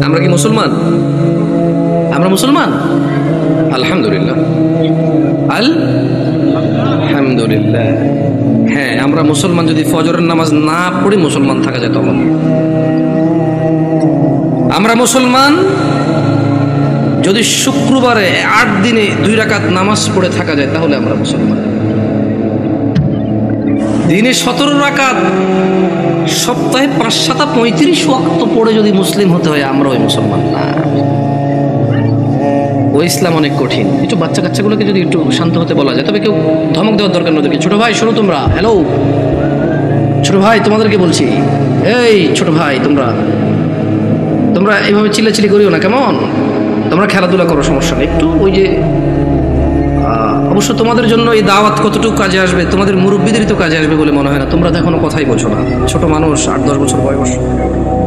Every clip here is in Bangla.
আমরা কি মুসলমান? আমরা মুসলমান? আলহামদুলিল্লাহ, আলহামদুলিল্লাহ। হ্যাঁ, আমরা মুসলমান। যদি ফজরের নামাজ না পড়ে মুসলমান থাকা যায় তখন আমরা মুসলমান। যদি শুক্রবারে 8 দিনে 2 রাকাত নামাজ পড়ে থাকা যায় তাহলে আমরা মুসলমান। দিনে 17 রাকাত, সপ্তাহে 5-7 35 ওয়াক্ত পড়ে যদি মুসলিম হতে হয় আমরা ওই মুসলমান না। ওই ইসলাম অনেক কঠিন। একটু বাচ্চা কাচ্চাগুলোকে যদি একটু শান্ত হতে বলা যায়, তবে কেউ ধমক দেওয়ার দরকার নয়। ছোট ভাই শোনো, তোমরা হ্যালো, ছোট ভাই তোমাদেরকে বলছি, এই ছোট ভাই তোমরা এইভাবে চিল্লাচিল্লি করিও না, কেমন? তোমরা খেলাধুলা করো, সমস্যা নেই। একটু ওই যে অবশ্য তোমাদের জন্য এই দাওয়াত কতটুকু কাজে আসবে, তোমাদের মুরব্বীদেরই তো কাজে আসবে বলে মনে হয় না। তোমরা তো এখনো কথাই বলছো না, ছোট মানুষ, 8-10 বছর বয়স।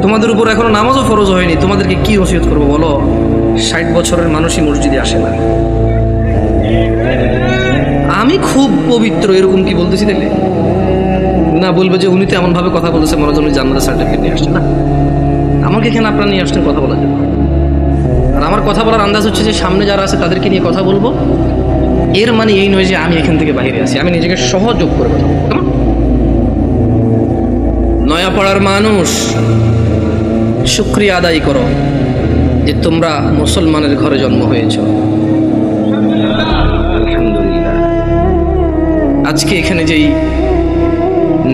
তোমাদের উপর এখনো নামাজও ফরজ হয়নি। তোমাদেরকে কি ওসিয়ত করবো বলো? 60 বছরের মানুষই মসজিদে আসে না। আমি খুব পবিত্র এরকম কি বলতেছি দেখলে না? বলবে যে উনি তো এমন ভাবে কথা বলতেছে মনে হয় জান্নাতের সার্টিফিকেট নিয়ে আসছে। না, আমাকে এখানে আপনারা নিয়ে আসছেন কথা বলার জন্য। আর আমার কথা বলার আন্দাজ হচ্ছে যে সামনে যারা আছে তাদেরকে নিয়ে কথা বলবো। এর মানে এই নয় যে আমি এখান থেকে বাইরে আছি। আমি নিজেকে সহযোগ করে কথা বলবো। কেমন? নয়াপাড়ার মানুষ, শুকরিয়া আদায় করো যে তোমরা মুসলমানের ঘরে জন্ম হয়েছ। আলহামদুলিল্লাহ। আজকে এখানে যেই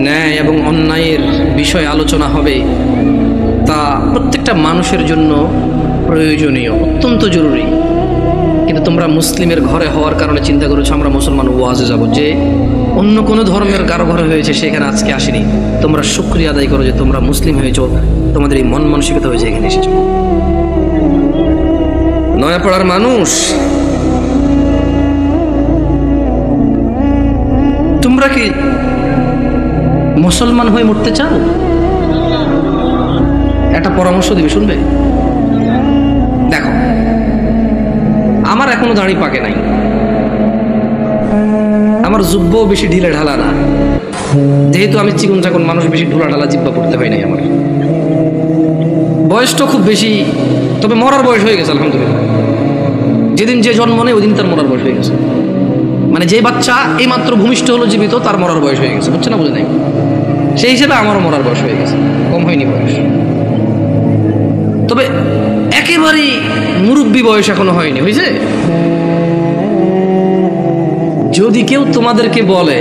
ন্যায় এবং অন্যায়ের বিষয় আলোচনা হবে তা প্রত্যেকটা মানুষের জন্য প্রয়োজনীয়, অত্যন্ত জরুরি। কিন্তু তোমরা মুসলিমের ঘরে হওয়ার কারণে চিন্তা করেছো আমরা মুসলমান ওয়াজে যাব, যে অন্য কোনো ধর্মের কারো ঘরে হয়েছে সেখানে আজকে আসেনি। তোমরা শুকরিয়া আদায় করো যে তোমরা মুসলিম হয়েছো, তোমাদের এই মন মানসিকতা হয়েছে এখানে এসেছো। নয়াপাড়ার মানুষ, তোমরা কি মুসলমান হয়ে মরতে চাও? একটা পরামর্শ দিবে, শুনবে? দেখো, আমার এখনো দাড়ি পাকে নাই, আমার জুব্বও বেশি ঢিলে ঢালা না। যেহেতু আমি চিকন চাকন মানুষ, বেশি ঢোলা ঢালা জিব্বা পড়তে হয় নাই। আমার বয়সটা খুব বেশি, তবে মরার বয়স হয়ে গেছে আলহামদুলিল্লাহ। যেদিন যে জন্ম নেই ওই দিন তার মরার বয়স হয়ে গেছে। মানে যে বাচ্চা এই মাত্র ভূমিষ্ঠ হলো জীবিত, তার মরার বয়স হয়ে গেছে। বুঝছে না? বুঝে নাই? সেই হিসেবে আমারও মরার বয়স হয়ে গেছে, কম হয়নি বয়স। তবে একেবারেই মুরব্বী বয়স এখনো হয়নি, হয়েছে? যদি কেউ তোমাদেরকে বলে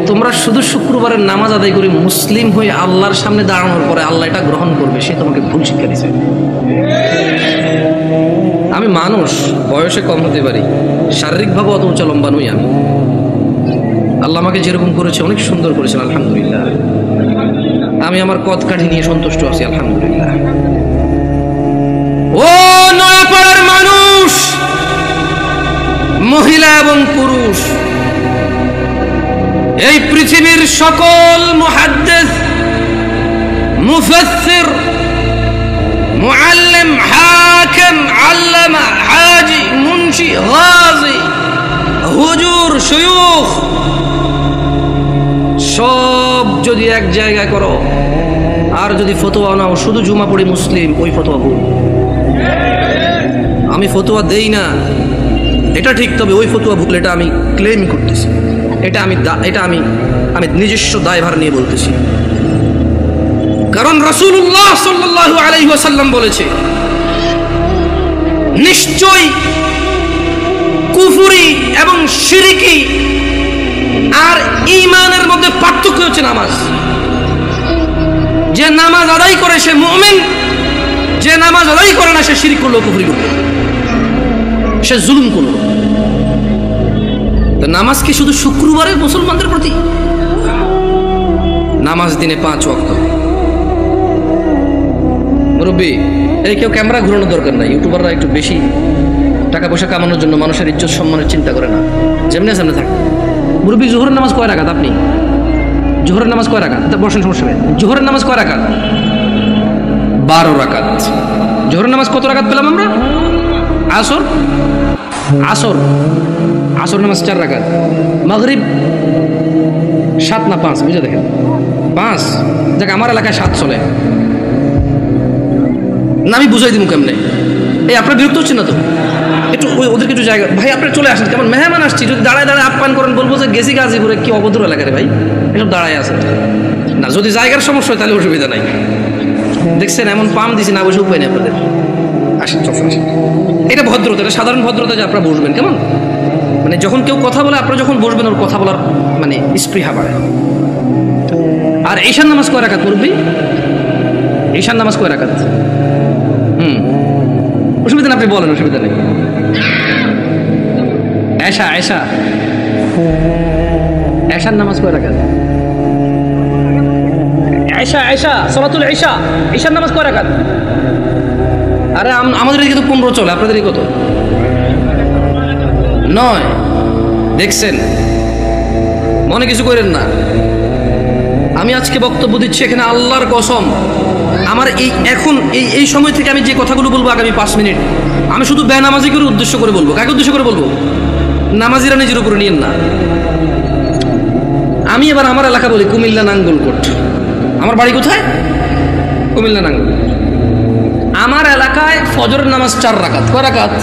তোমরা শুধু শুক্রবারের নামাজ আদায় করে মুসলিম হয়ে আল্লাহর সামনে দাঁড়ানোর পরে আল্লাহ এটা গ্রহণ করবে, সে তোমাকে ভুল শিক্ষা দিচ্ছে। আমি মানুষ, বয়সে কম হতে পারি, শারীরিকভাবে অত উঁচা লম্বা নই আমি। আল্লাহ আমাকে যেরকম করেছে অনেক সুন্দর করেছেন আলহামদুলিল্লাহ। আমি আমার কদ কাঠি নিয়ে সন্তুষ্ট আছি আলহামদুলিল্লাহ। ও নয়াপাড়ার মানুষ, মহিলা এবং পুরুষ, এই পৃথিবীর সকল মুহাদ্দিস, মুফাসসির, মুআল্লিম, হাকিম, আল্লামা, হাজি, মুন্সি, গাজী, হুজুর, শায়খ সব যদি এক জায়গায় করো আর যদি ফতোয়া নাও শুধু জুমা পড়ি মুসলিম, ওই ফতোয়া ভুল। আমি ফতোয়া দেই না এটা ঠিক, তবে ওই ফতোয়া ভুল, এটা আমি ক্লেম করতেছি। এটা আমি নিজস্ব দায়ভার নিয়ে বলতেছি। কারণ রাসূলুল্লাহ সাল্লাল্লাহু আলাইহি ওয়াসাল্লাম বলেছে, নিশ্চয় কুফরি এবং শিরকি আর ঈমানের মধ্যে পার্থক্য হচ্ছে নামাজ। যে নামাজ আদায় করে সে মুমিন, যে নামাজ আদায় করে না সে শিরক করলো, কুফরি করলো, সে জুলুম করলো। তো নামাজ কি শুধু শুক্রবারে মুসলমানদের প্রতি? নামাজ দিনে 5 ওয়াক্ত। মুরব্বী, এই কেউ ক্যামেরা ঘোরানোর দরকার নাই। ইউটিউবাররা একটু বেশি টাকা পয়সা কামানোর জন্য মানুষের ইজ্জত সম্মানের চিন্তা করে না, যেমনি সামনে থাকে। মুরব্বী, জোহরের নামাজ কয় রাকাত? আপনি জোহরের নামাজ কয় রাকাত? বসেন, সমস্যা নেই। জোহরের নামাজ কয় রাকাত? 12 রাকাত। জোহরের নামাজ কত রাকাত পেলাম আমরা? আসর নামাজ 4 রাকাত। মাগরিব 7 না 5? বুঝে দেখেন, 5। দেখ, আমার এলাকায় 7 চলে। না আমি বুঝাই দিব কেমনে? এই আপনার বিরক্ত হচ্ছেন না তো? একটু ওদেরকে একটু জায়গা, ভাই আপনার চলে আসেন, কেমন মেহমান আসছি, যদি দাঁড়ায় দাঁড়ায় আপ্যায়ন করেন বলবো যে গেছি গাজীপুরে, কি অভদ্র এলাকা রে ভাই, এসব দাঁড়ায় আছে না। যদি জায়গার সমস্যা হয় তাহলে অসুবিধা নাই। দেখছেন এমন পাম দিছি না, বসে উপায় নেই আপনাদের। আসেন চলে আসেন, এটা ভদ্রতা, এটা সাধারণ ভদ্রতা যে আপনারা বসবেন। কেমন মানে যখন কেউ কথা বলে আপনারা যখন বসবেন ওর কথা বলার মানে স্পৃহা বাড়ে। আর ঈশান নামাজ কয় রাকাত পড়বি? ঈশান নামাজ কয় রাকাত? অসুবিধা নেই, আপনি বলেন, অসুবিধা নেই। এশা এশা এশার নামাজ কয় রাকাত? এশা এশা সালাতুল ইশা, ঈশার নামাজ কয় রাকাত? আরে আমাদের এদিকে তো 15 চলে, আপনাদের এই কত? 9। দেখছেন, মনে কিছু করেন না। আমি আজকে বক্তব্য দিচ্ছি এখানে আল্লাহর কসম, আমার এই সময় থেকে আমি যে কথাগুলো বলবো আগামী 5 মিনিট, আমি শুধু বেনামাজিকে উদ্দেশ্য করে বলবো। কাকে উদ্দেশ্য করে বলবো? নামাজিরা নিজের উপরে নিয়েন না। আমি এবার আমার এলাকা বলি, কুমিল্লা নাঙ্গলকোট। আমার বাড়ি কোথায়? কুমিল্লা নাঙ্গলকোট। আমার এলাকায় ফজরের নামাজ 4 রাকাত। কয় রাকাত?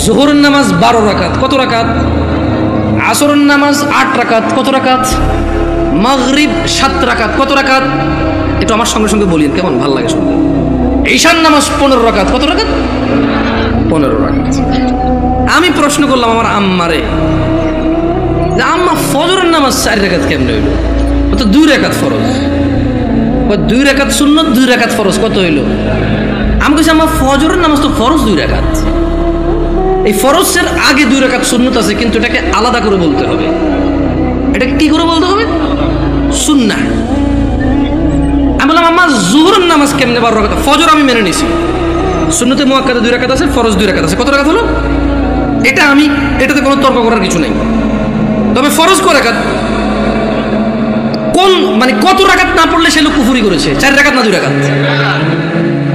জোহরের নামাজ 12 রাকাত। কত রাকাত? আসরের নামাজ 8 রাকাত। কত রাকাত? মাগরিব 7 রাকাত। কত রাকাত? একটু আমার সঙ্গে সঙ্গে বলিন, কেমন ভালো লাগে শুনতে। ঈশান নামাজ 15 রাকাত। কত রাকাত? 15 রাকাত। আমি প্রশ্ন করলাম আমার আম্মারে, যে আম্মা ফজরের নামাজ 4 রাকাত কেমনে হইল? তো 2 রাকাত ফরজ। 2 রাকাত সুন্নত, 2 রাকাত ফরজ। কত হইল? আমি কইছি আম্মা ফজরের নামাজ তো ফরজ 2 রাকাত। এই ফরজের আগে 2 রাকাত সুন্নত আছে, কিন্তু এটাকে আলাদা করে বলতে হবে। এটাকে কি করে বলতে হবে? সুন্নাহ। আমি বললাম আম্মা জোহরের নামাজ কেমনে 12 রাকাত? ফজর আমি মেনে নিছি, সুন্নতে মুআক্কাদা 2 রাকাত আছে, ফরজ 2 রাকাত আছে। কত রাকাত হলো? এটাতে কোনো তর্ক করার কিছু নেই। তবে ফরজ কয় রাকাত? কোন মানে কত রাকাত না পড়লে সে লোক কুফরি করেছে? 4 রাকাত না 2 রাকাত?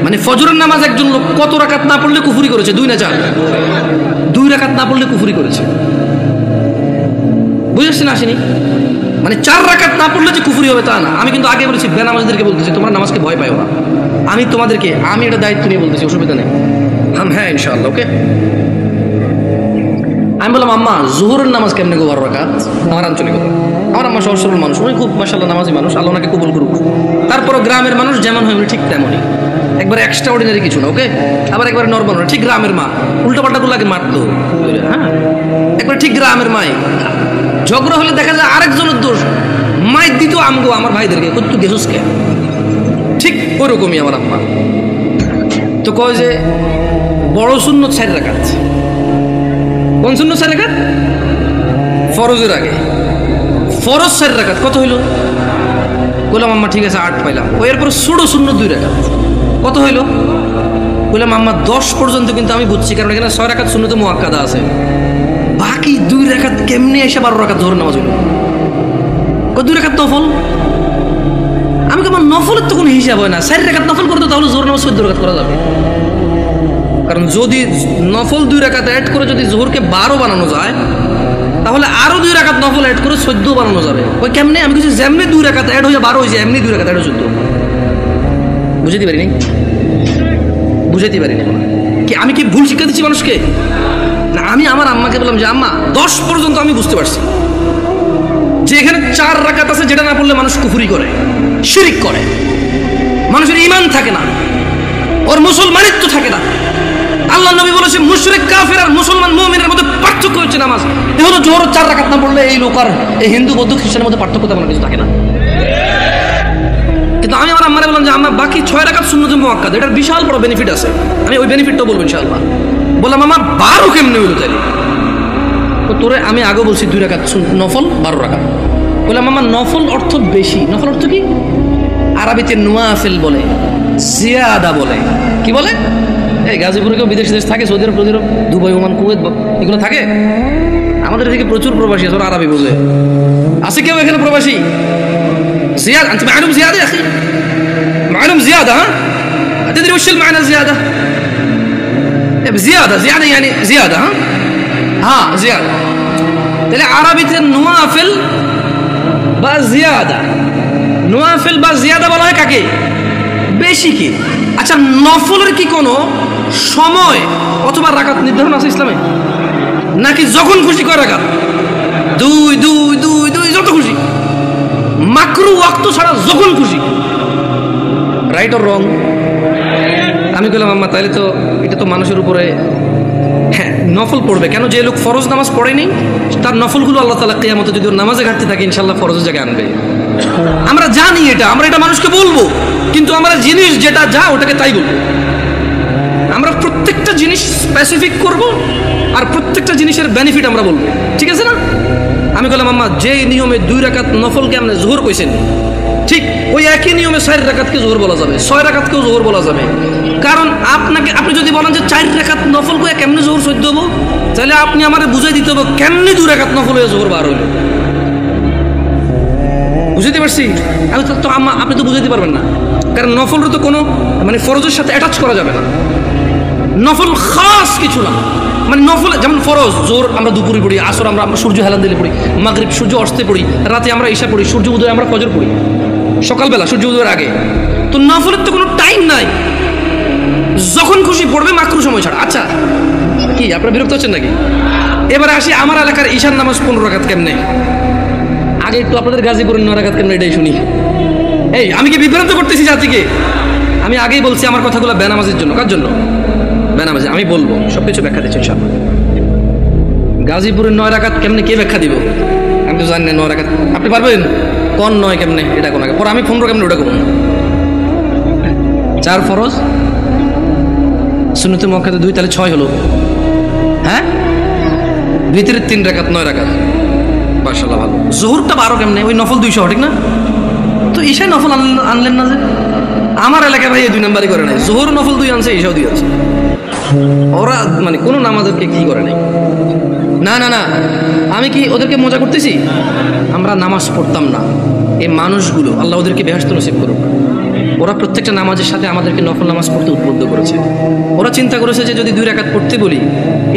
মানে ফজরের নামাজ একজন লোক কত রাকাত না পড়লে কুফরি করেছে? 2 না 4? 2 রাকাত না পড়লে কুফরি করেছে। বুঝেছেন? আসেনি মানে 4 রাকাত না পড়লে যে কুফরি হবে তা না। আমি কিন্তু আগে বলেছি, বেনামাজিদেরকে বলতেছি তোমরা নামাজকে ভয় পাও না। আমি এটা দায়িত্ব নিয়ে বলতেছি, অসুবিধা নেই। হ্যাঁ ইনশাআল্লাহ, ওকে। আমি বললাম আম্মা জোহরের নামাজ কেমনে গো 12 রাকাত? আমার আঞ্চলিকতা, আমার আম্মা সহজ সরল মানুষ, উনি খুব মাশাআল্লাহ নামাজি মানুষ, আল্লাহ ওনাকে কবুল করুক। তারপরও গ্রামের মানুষ যেমন হয় উনি ঠিক তেমনই, একবারে এক্সট্রা অর্ডিনারি কিছু না, ওকে। আবার একবারে নর্মাল না, ঠিক গ্রামের মা। উল্টো পাল্টাগুলো লাগে মারতো, হ্যাঁ একবার ঠিক গ্রামের মাই। ঝগড়া হলে দেখা যায় আরেকজনের দোষ, মাইর দিত আমগো আমার ভাইদেরকে, কত গেছস কে, ঠিক ওরকমই আমার আম্মা। তো কয় যে বড় সুন্নত 4 রাকাত। কোন সুন্নত 4 রাকাত? ফরজের আগে ফরজ 4 রাকাত। কত হইল? বললাম আম্মা ঠিক আছে 8 পাইলাম। এরপর ছোট সুন্নত 2 রাকাত। কত হইল? বললাম আম্মা 10 পর্যন্ত কিন্তু আমি বুঝছি, কারণ এখানে 6 রাকাত সুন্নতে মুআক্কাদা আছে। বাকি 2 রাকাত কেমনে এসে 12 রাকাত জোহর নামাজ হইল? 2 রাকাত নফল। আমি কেমন নফলের তো কোনো হিসাব হয় না। 4 রাকাত নফল করতে তাহলে জোহর নামাজ 14 রাকাত করা যাবে, কারণ যদি নফল 2 রাকাত অ্যাড করে যদি জোহরকে 12 বানানো যায়, তাহলে আরো 2 রাকাত নফল অ্যাড করে 14 বানানো যাবে। ওই কেমনে? আমি কিছু যেমনি 2 রাকাত অ্যাড হয়ে 12 হয়েছে, এমনি 2 রাকাত অ্যাড হয়ে 14। বুঝাইতে পারিনি কি? আমি কি ভুল শিক্ষা দিচ্ছি মানুষকে? না, আমি আমার আম্মাকে বললাম যে আম্মা 10 পর্যন্ত আমি বুঝতে পারছি যে এখানে 4 রাকাত আছে, যেটা না পড়লে মানুষ কুফরি করে, শিরিক করে, মানুষের ঈমান থাকে না, ওর মুসলমানিত্ব থাকে না। আল্লাহ নবী বলেছে মুশরিক কাফের আর মুসলমান মুমিনের মধ্যে পার্থক্য হচ্ছে নামাজ। এই হলো জোহর 4 রাকাত না পড়লে এই লোক আর এই হিন্দু বৌদ্ধ খ্রিস্টানের মধ্যে পার্থক্য তেমন কিছু থাকে না। কিন্তু আমি আমার আম্মারে বললাম যে আম্মা বাকি 6 রাকাত সুন্নতে মুআক্কাদা, এটার বিশাল বড় বেনিফিট আছে, আমি ওই বেনিফিটটাও বলবো ইনশাআল্লাহ। বললাম আমার 12 কেমনে হইলো তাইলে? তো তোরে আমি আগে বলছি 2 রাকাত নফল 12 রাকাত। বললাম আমার নফল অর্থ বেশি। নফল অর্থ কি? আরবিতে নুয়াফিল বলে, জিয়াদা বলে। কি বলে? এই গাজীপুরে কেউ বিদেশি দেশ থাকে? সৌদি আরব, দুবাই, ওমান, কুয়েত এগুলো থাকে? আমাদের এদিকে প্রচুর প্রবাসী আছে, ওরা আরবি বোঝে। আছে কেউ এখানে প্রবাসী? زيادة أنت معلوم زيادة يا أخي؟ معلوم زيادة؟ ها؟ تدري وش المعنى زيادة؟ زيادة يعني زيادة، ها زيادة. تلاقي عربية النوافل بقى زيادة، نوافل بقى زيادة বলা হয় কাকে? বেশি কি? আচ্ছা, নফলের কি কোনো সময় অথবা রাকাত নির্ধারণ আছে ইসলামে? নাকি যখন খুশি কয় রাকাত, দুই দুই দুই দুই যত খুশি, মাকরু ওয়াক্ত ছাড়া যখন খুশি? Right or wrong? আমি বললাম আম্মা তাহলে তো এটা তো মানুষের উপরে, হ্যাঁ নফল পড়বে কেন? যে লোক ফরজ নামাজ পড়েনি তার নফলগুলো আল্লাহ তাআলা কিয়ামতে যদি ওর নামাজে ঘাটতি থাকে ইনশাআল্লাহ ফরজের জায়গায় আনবে। আমরা জানি এটা, আমরা এটা মানুষকে বলবো, কিন্তু আমরা জিনিস যেটা যা ওটাকে তাই বলবো। আমরা প্রত্যেকটা জিনিস স্পেসিফিক করব আর প্রত্যেকটা জিনিসের বেনিফিট আমরা বলবো, ঠিক আছে না? আমি বললাম আম্মা যে নিয়মে 2 রাকাত নফলকে আপনি জোহর কইছেন, ঠিক ওই একই নিয়মে 4 রাকাতকে জোহর বলা যাবে, 6 রাকাতকেও জোহর বলা যাবে। কারণ আপনি যদি বলেন যে 4 রাকাত নফল কয়ে কেমনে জোহর সহ্য হবো, তাহলে আপনি আমারে বুঝাই দিতে হবে কেমনে 2 রাকাত নফল হয়ে জোহর বার হইল। বুঝতে পারছি? আমি তো আম্মা আপনি তো বুঝাইতে পারবেন না, কারণ নফলের তো কোনো মানে ফরজের সাথে অ্যাটাচ করা যাবে না। নফল খাস কিছু না, মানে নফল যেমন ফরজ জোর আমরা দুপুরে পড়ি, আসর আমরা সূর্য হেলান দিলে পড়ি, মাগরিব সূর্য অস্তে পড়ি, রাতে আমরা ঈশা পড়ি, সূর্য উদয় আমরা ফজর পড়ি সকালবেলা সূর্য উদয়ের আগে। তো নফলের তো কোনো টাইম নাই, যখন খুশি পড়বে মাকরু সময় ছাড়া। আচ্ছা কি আপনারা বিরক্ত হচ্ছেন নাকি? এবারে আসি আমার এলাকার ঈশার নামাজ 15 রাকাত কেমনে। আগে একটু আপনাদের গাজীপুরের 9 রাকাত কেমনে এটাই শুনি। এই আমি কি বিভ্রান্ত করতেছি জাতিকে? আমি আগেই বলছি আমার কথাগুলো বেনামাজের জন্য। কার জন্য? বেনামাজি। আমি বলবো সবকিছু ব্যাখ্যা দিচ্ছি ইনশাআল্লাহ। গাজীপুরের 9 রাকাত কেমনে কে ব্যাখ্যা দিব? আমি তো জানি না 9 রাকাত। আপনি পারবেন কোন 9 কেমনে এটা কোন আগে পরে আমি 15 কেমনে ওটা কোন? 4 ফরজ, সুন্নতে মুআক্কাদা 2, তাহলে 6 হলো। হ্যাঁ ভিতরে 3 রাকাত 9 রাকাত। মাশাআল্লাহ ভালো। জোহরটা 12 কেমনে? ওই নফল 200 ঠিক না? তো ঈশায় নফল আনলেন না যে? আমার এলাকায় ভাই 2 নাম্বারই করে নাই, জোহর নফল 2 আনছে, ঈশাও 2 আছে। ওরা মানে কোনো নামাজকে কি করে নাই। না না না, আমি কি ওদেরকে মজা করতেছি? আমরা নামাজ পড়তাম না, এই মানুষগুলো আল্লাহ ওদেরকে বেহেশত নসিব করুক, ওরা প্রত্যেকটা নামাজের সাথে আমাদেরকে নফল নামাজ পড়তে উদ্বুদ্ধ করেছে। ওরা চিন্তা করেছে যে যদি 2 রাকাত পড়তে বলি,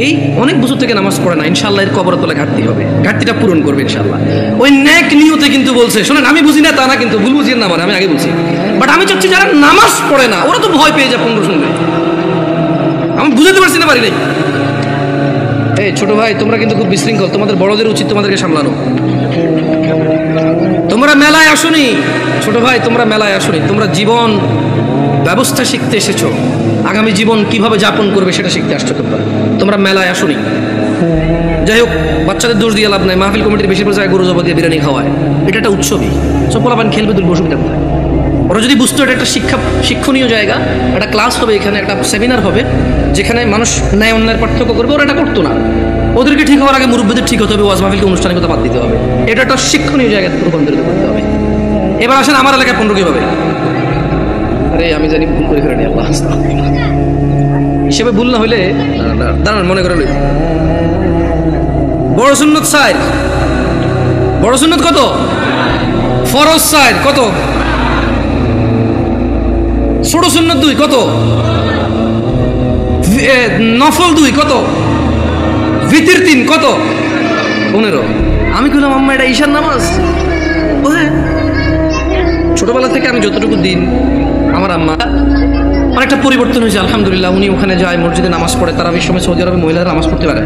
এই অনেক বছর থেকে নামাজ পড়ে না, ইনশাআল্লাহ এর কবর তলে ঘাটতি হবে, ঘাটতিটা পূরণ করবে ইনশাআল্লাহ। ওই নেক নিয়তে কিন্তু বলছে। শোনেন আমি বুঝি না তা না, কিন্তু ভুল বুঝিয়ে না মানে আমি আগে বলছি, বাট আমি চাচ্ছি যারা নামাজ পড়ে না ওরা তো ভয় পেয়ে যায় 15 শুনলে। আমি বুঝাতে পারছি না, পারি নাই। এই ছোট ভাই তোমরা কিন্তু খুব বিশৃঙ্খল, তোমাদের বড়দের উচিত তোমাদেরকে সামলানো। তোমরা মেলায় আসোনি ছোট ভাই, তোমরা মেলায় আসোনি, তোমরা জীবন ব্যবস্থা শিখতে এসেছো, আগামী জীবন কিভাবে যাপন করবে সেটা শিখতে আসছো। তোমরা মেলায় আসোনি। যাই হোক, বাচ্চাদের দোষ দিয়ে লাভ নাই, মাহফিল কমিটির বেশিরভাগ জায়গায় গরু জবা দিয়ে বিরিয়ানি খাওয়ায়, এটা একটা উৎসবই, সব পোলাপান খেলবে, দুর্গ অসুবিধা কোথায়? ওরা যদি বুঝতো এটা একটা শিক্ষণীয় জায়গা, একটা ক্লাস হবে এখানে, একটা সেমিনার হবে যেখানে মানুষ ন্যায় অন্যায়ের পার্থক্য করবে, ওরা এটা করতো না। ওদেরকে ঠিক হওয়ার আগে মুরব্বীদের ঠিক হতে হবে, ওয়াজ মাহফিলকে অনুষ্ঠানিকতা বাদ দিতে হবে, এটা একটা শিক্ষণীয় জায়গায় রূপান্তরিত করতে হবে। এবার আসেন আমার এলাকায় 15 কিভাবে? আরে আমি জানি ভুল করে ফেলেনি, আল্লাহ হিসেবে ভুল না হইলে দাঁড়ান মনে করে লই। বড় সুন্নত 4, বড় সুন্নত কত? ফরজ 4 কত? ছোট সুন্নত 2 কত? নফল 2 কত? ভিতর 3 কত? 15। আমি বললাম আম্মা এটা ঈশার নামাজ? ও হ্যাঁ, ছোটবেলা থেকে আমি যতটুকু দিন আমার আম্মা অনেকটা পরিবর্তন হয়েছে আলহামদুলিল্লাহ। উনি ওখানে যায়, মসজিদে নামাজ পড়ে, তারাবির সময় সৌদি আরবে মহিলারা নামাজ পড়তে পারে,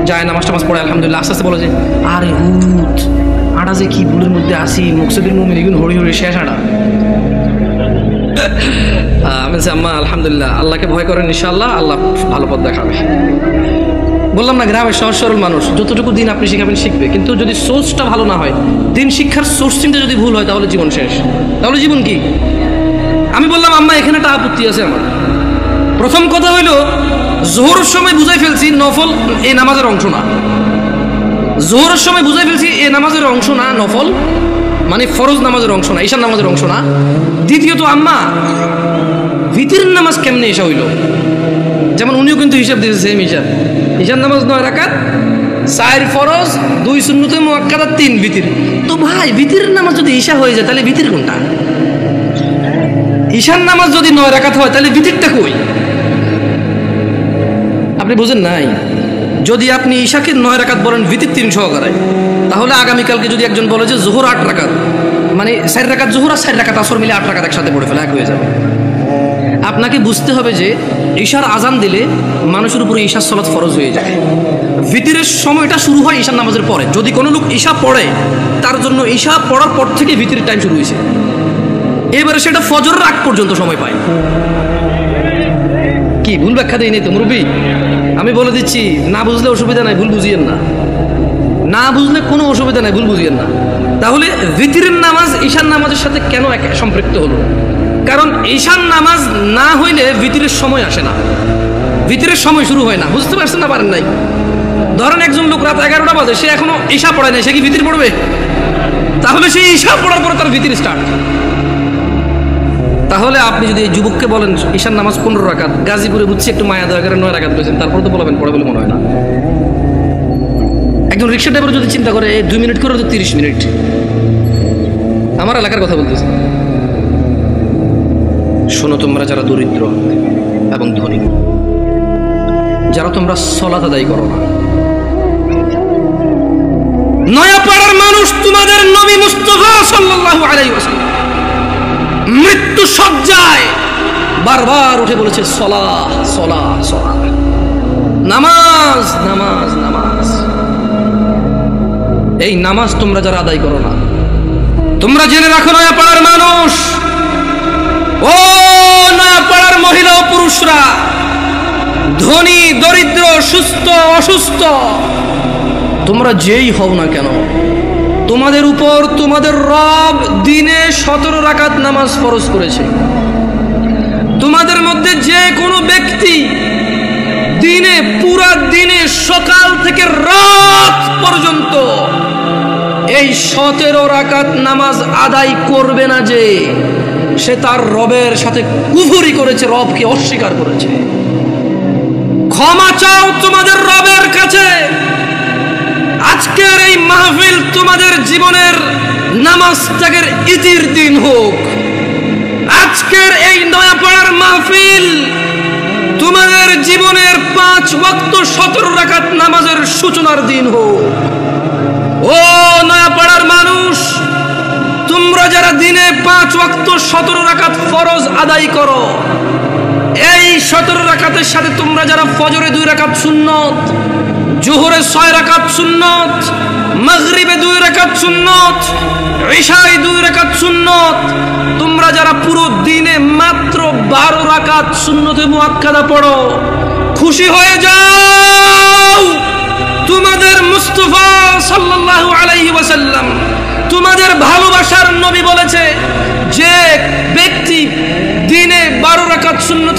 যায় নামাজ টামাজ পড়ে আলহামদুলিল্লাহ। আস্তে আস্তে বলে যে আরে হুট আটা যে কি ভুলের মধ্যে আসি, মুকসিদুল মুমিন এগুন হরি হরি শেষ আটা। আমি বলছি আম্মা আলহামদুলিল্লাহ, আল্লাহকে ভয় করেন, ইনশাআল্লাহ আল্লাহ ভালো পথ দেখাবে। বললাম না, গ্রামের সহজ সরল মানুষ, যতটুকু দিন আপনি শিখাবেন শিখবে, কিন্তু যদি সোর্সটা ভালো না হয়, দিন শিক্ষার সোর্সিংটা যদি ভুল হয়, তাহলে জীবন শেষ। তাহলে জীবন কি? আমি বললাম আম্মা এখানে একটা আপত্তি আছে আমার। প্রথম কথা হইল জোহরের সময় বুঝাই ফেলছি নফল এই নামাজের অংশ না, জোহরের সময় বুঝাই ফেলছি এই নামাজের অংশ না, নফল মানে ফরজ নামাজের অংশ না, ঈশার নামাজের অংশ না। দ্বিতীয়ত আম্মা ভিতরের নামাজ কেমনে এসা হইল? যেমন উনিও কিন্তু হিসাব দিয়েছে সেম হিসাব, ঈশার নামাজ 9 রাকাত, 4 ফরজ, 2 সুন্নতে মুআক্কাদা, 3 ভিতর। তো ভাই ভিতরের নামাজ যদি ঈশা হয়ে যায় তাহলে ভিতর কোনটা? ঈশার নামাজ যদি 9 রাকাত হয় তাহলে ভিতরটা কই? আপনি বুঝেন নাই? যদি আপনি ঈশাকে 9 রাকাত বলেন ভিতর 3 সহকারে, তাহলে আগামীকালকে যদি একজন বলে যে জোহর 8 রাকাত, মানে 4 রাকাত জোহর আর 4 রাকাত আসর মিলে 8 রাকাত একসাথে পড়ে ফেলে, এক হয়ে যাবে। আপনাকে বুঝতে হবে যে ঈশার আজান দিলে মানুষের উপরে ঈশার সালাত ফরজ হয়ে যায়। ভিতরের সময়টা শুরু হয় ঈশার নামাজের পরে। যদি কোনো লোক ঈশা পড়ে, তার জন্য ঈশা পড়ার পর থেকে ভিতরের টাইম শুরু হয়েছে, এবারে সেটা ফজরের আগ পর্যন্ত সময় পায়। কি ভুল ব্যাখ্যা দেই নেই তো মুরব্বী? আমি বলে দিচ্ছি, না বুঝলে অসুবিধা নাই, ভুল বুঝিয়েন না। না বুঝলে কোনো অসুবিধা নাই, ভুল বুঝিয়েন না। তাহলে ভিতরের নামাজ ঈশার নামাজের সাথে কেন সম্পৃক্ত হলো? কারণ ঈশার নামাজ না হইলে ভিতরের সময় আসে না, ভিতরের সময় শুরু হয় না। বুঝতে পারছেন না? পারেন নাই? ধরেন একজন লোক রাত 11টা বাজে, সে এখনো ঈশা পড়ায় নাই, সে কি ভিতরে পড়বে? তাহলে সে ঈশা পড়ার পরে তার ভিতরে স্টার্ট। তাহলে আপনি যদি এই যুবককে বলেন ঈশার নামাজ 15 রাকাত, গাজীপুরে বুঝছি একটু মায়া দয়া করে 9 রাকাত পেয়েছেন, তারপর তো বলবেন পড়ে বলে মনে হয় না। একজন রিক্সা ড্রাইভার যদি চিন্তা করে 2 মিনিট করে তো 30 মিনিট। আমার এলাকার কথা বলতেছি। শোনো, তোমরা যারা দরিদ্র এবং ধনী, যারা তোমরা সালাত আদায় করো না, নয়াপাড়ার মানুষ তোমাদের নবী মুস্তাফা সাল্লাল্লাহু আলাইহি ওয়াসাল্লাম মৃত্যু সজ্জায় বারবার উঠে বলেছে সালাহ সালাহ সালাহ, নামাজ নামাজ নামাজ। এই নামাজ তোমরা যারা আদায় করো না, তোমরা জেনে রাখো নয়াপাড়ার মানুষ, ও নয়াপাড়ার মহিলা ও পুরুষরা, ধনী দরিদ্র, সুস্থ অসুস্থ, তোমরা যেই হও না কেন, তোমাদের উপর তোমাদের রব দিনে 17 রাকাত নামাজ ফরজ করেছে। তোমাদের মধ্যে যে কোনো ব্যক্তি দিনে, পুরা দিনে সকাল থেকে রাত পর্যন্ত এই 17 রাকাত নামাজ আদায় করবে না, যে সে তার রবের সাথে কুফরি করেছে, রবকে অস্বীকার করেছে। ক্ষমা চাও তোমাদের রবের কাছে। আজকের এই মাহফিল তোমাদের জীবনের নামাজ ত্যাগের ইতির দিন হোক। আজকের এই নয়াপাড়ার মাহফিল তোমাদের জীবনের 5 ওয়াক্ত 17 রাকাত নামাজের সূচনার দিন হোক। ও নয়াপাড়ার মানুষ, তোমরা যারা দিনে 5 ওয়াক্ত 17 রাকাত ফরজ আদায় করো, এই 17 রাকাতের সাথে তোমরা যারা ফজরে 2 রাকাত সুন্নত, জোহরে 6 রাকাত সুন্নত, মাগরিবে 2 রাকাত সুন্নত, ইশায় 2 রাকাত সুন্নত, তোমরা যারা পুরো দিনে মাত্র 12 রাকাত সুন্নতে মুআক্কাদা পড়ো, খুশি হয়ে যাও। তোমাদের মুস্তাফা সাল্লাল্লাহু আলাইহি ওয়াসাল্লাম, তোমাদের ভালোবাসার নবী বলেছে, যে ব্যক্তি দিনে 12 রাকাত সুন্নত